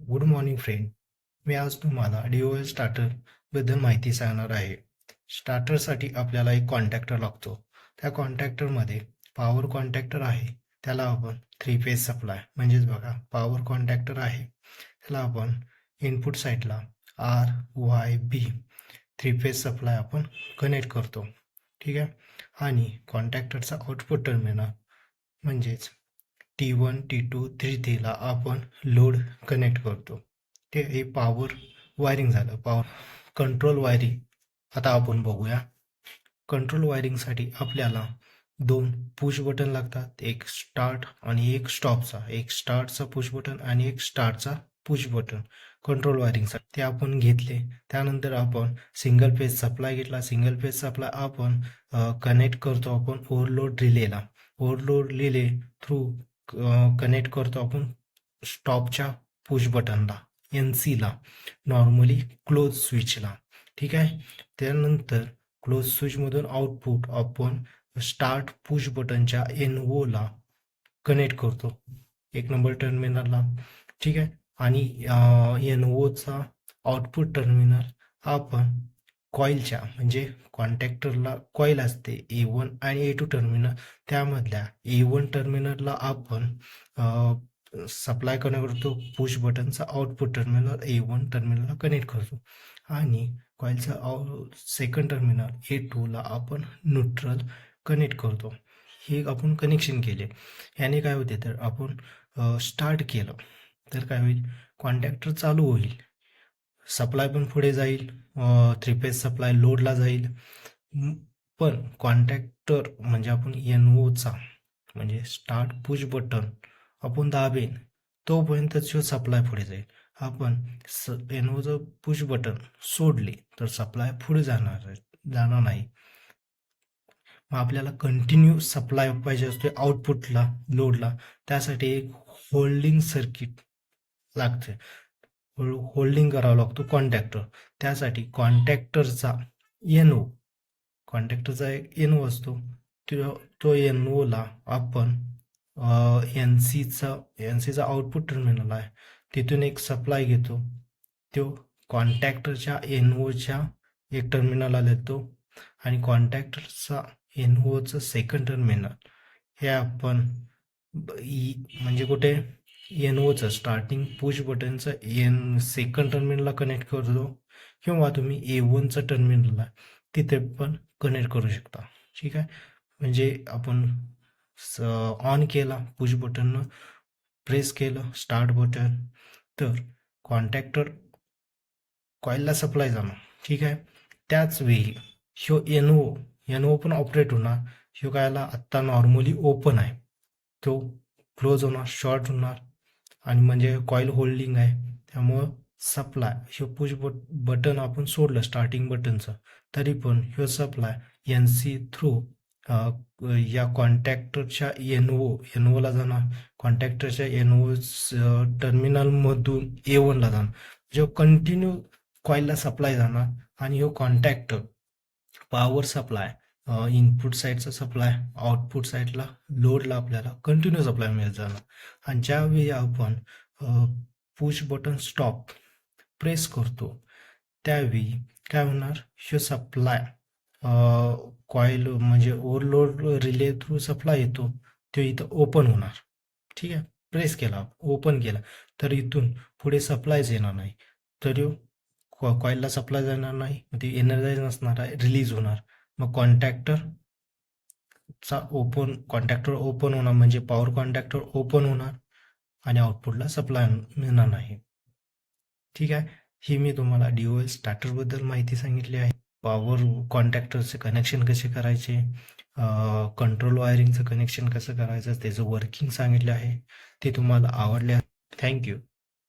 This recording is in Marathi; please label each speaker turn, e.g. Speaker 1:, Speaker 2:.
Speaker 1: Good morning friend. मी आज तुम्हाला DOL स्टार्टरबद्दल माहिती सांगणार आहे. स्टार्टरसाठी आपल्याला एक कॉन्टॅक्टर लागतो. त्या कॉन्टॅक्टरमध्ये पॉवर कॉन्टॅक्टर आहे. त्याला आपण 3 फेज सप्लाय म्हणजेच बघा पॉवर कॉन्टॅक्टर आहे. त्याला आपण इनपुट साईडला RYB 3 फेज सप्लाय आपण कनेक्ट करतो. ठीक आहे. आणि कॉन्टॅक्टरचा आउटपुट टर्मिनल म्हणजेच T1, T2, T3 ला आपण लोड कनेक्ट करतो. ते हे पॉवर वायरिंग झालं. पॉवर कंट्रोल वायरिंग आता आपण बघूया. कंट्रोल वायरिंगसाठी आपल्याला 2 पुश बटन लागतात, एक स्टार्ट आणि एक स्टॉपचा. एक स्टार्टचा पुश बटन आणि एक स्टार्टचा पुश बटन कंट्रोल वायरिंगसाठी ते आपण घेतले. त्यानंतर आपण सिंगल फेज सप्लाय घेतला. सिंगल फेज सप्लाय आपण कनेक्ट करतो आपण ओव्हरलोड रिलेला. ओव्हरलोड रिले थ्रू कनेक्ट करतो आपण स्टॉपच्या पुश बटनला, NCला, नॉर्मली क्लोज स्विचला. ठीक आहे. त्यानंतर क्लोज स्विचमधून आउटपुट आपण स्टार्ट पुश बटनच्या NOला कनेक्ट करतो, 1 नंबर टर्मिनलला. ठीक आहे. आणि NOचा आउटपुट टर्मिनल आपण कॉईलच्या म्हणजे कॉन्टॅक्टरला कॉईल असते A1 आणि A2 टर्मिनल, त्यामधल्या A1 टर्मिनलला आपण सप्लाय कनेक्ट करतो. पुश बटनचा आउटपुट टर्मिनल A1 टर्मिनलला कनेक्ट करतो आणि कॉईलचा सेकंड टर्मिनल A2ला आपण न्यूट्रल कनेक्ट करतो. हे आपण कनेक्शन केले. याने काय होते तर आपण स्टार्ट केलं तर काय होईल, कॉन्टॅक्टर चालू होईल, सप्लाय पण पुढे जाईल, 3 फेज सप्लाय लोडला जाईल. पण कॉन्टॅक्टर म्हणजे आपण NOचा म्हणजे स्टार्ट पुश बटन आपण दाबेन तोपर्यंत जो सप्लाय पुढे जाईल. आपण NOचं पुश बटन सोडले तर सप्लाय पुढे जाणार नाही. मग आपल्याला कंटिन्यू सप्लाय पाहिजे असतो आउटपुटला, लोडला. त्यासाठी एक होल्डिंग सर्किट लागते, होल्डिंग करावा लागतो कॉन्टॅक्टर. त्यासाठी कॉन्टॅक्टरचा NO असतो, तो NOला आपण NCचा आउटपुट टर्मिनल आहे, तिथून एक सप्लाय घेतो. तो कॉन्टॅक्टरच्या NOच्या एक टर्मिनलला देतो आणि कॉन्टॅक्टरचा NOचं सेकंड टर्मिनल हे आपण म्हणजे कुठे NOचं स्टार्टिंग पुश बटनचं सेकंड टर्मिनलला कनेक्ट करतो, किंवा तुम्ही A1चं टर्मिनलला तिथे पण कनेक्ट करू शकता. ठीक आहे. म्हणजे आपण ऑन केला पुश बटननं, प्रेस केलं स्टार्ट बटन, तर कॉन्टॅक्टर कॉईलला सप्लाय जाणार. ठीक आहे. त्याच वेळी ह्यो NO पण ऑपरेट होणार. ह्यो कायला आत्ता नॉर्मली ओपन आहे, तो क्लोज होणार, शॉर्ट होणार. आणि म्हणजे कॉईल होल्डिंग आहे, त्यामुळं सप्लाय ह्यो पुश बटन आपण सोडलं स्टार्टिंग बटनचं तरी पण ह्यो सप्लाय NC थ्रू या कॉन्टॅक्टरच्या NOला जाणार. कॉन्टॅक्टरच्या NO टर्मिनलमधून A1ला जाणार, जो कंटिन्यू कॉईलला सप्लाय जाणार. आणि ह्यो कॉन्टॅक्टर पॉवर सप्लाय, इनपुट साईडचा सप्लाय, आउटपुट साईडला लोडला आपल्याला कंटिन्यू सप्लाय मिळत जाणार. आणि ज्यावेळी आपण पुश बटन स्टॉप प्रेस करतो त्यावेळी काय होणार, ह्यो सप्लाय कॉईल म्हणजे ओव्हरलोड रिले थ्रू सप्लाय येतो, तो इथं ओपन होणार. ठीक आहे. प्रेस केला, ओपन केला तर इथून पुढे सप्लायच येणार नाही, तर कॉईलला सप्लाय जाणार नाही, ते एनर्जाइज नसणार आहे, रिलीज होणार. मग कॉन्टॅक्टर ओपन होणार म्हणजे पॉवर कॉन्टॅक्टर ओपन होणार आणि आउटपुटला सप्लाय मिळणार नाही. ठीक आहे. ही मी तुम्हाला DOL स्टार्टरबद्दल माहिती सांगितली आहे. पॉवर कॉन्टॅक्टरचे कनेक्शन कसे करायचे, कंट्रोल वायरिंगचं कनेक्शन कसं करायचं, त्याचं वर्किंग सांगितलं आहे. ते तुम्हाला आवडले. थँक्यू.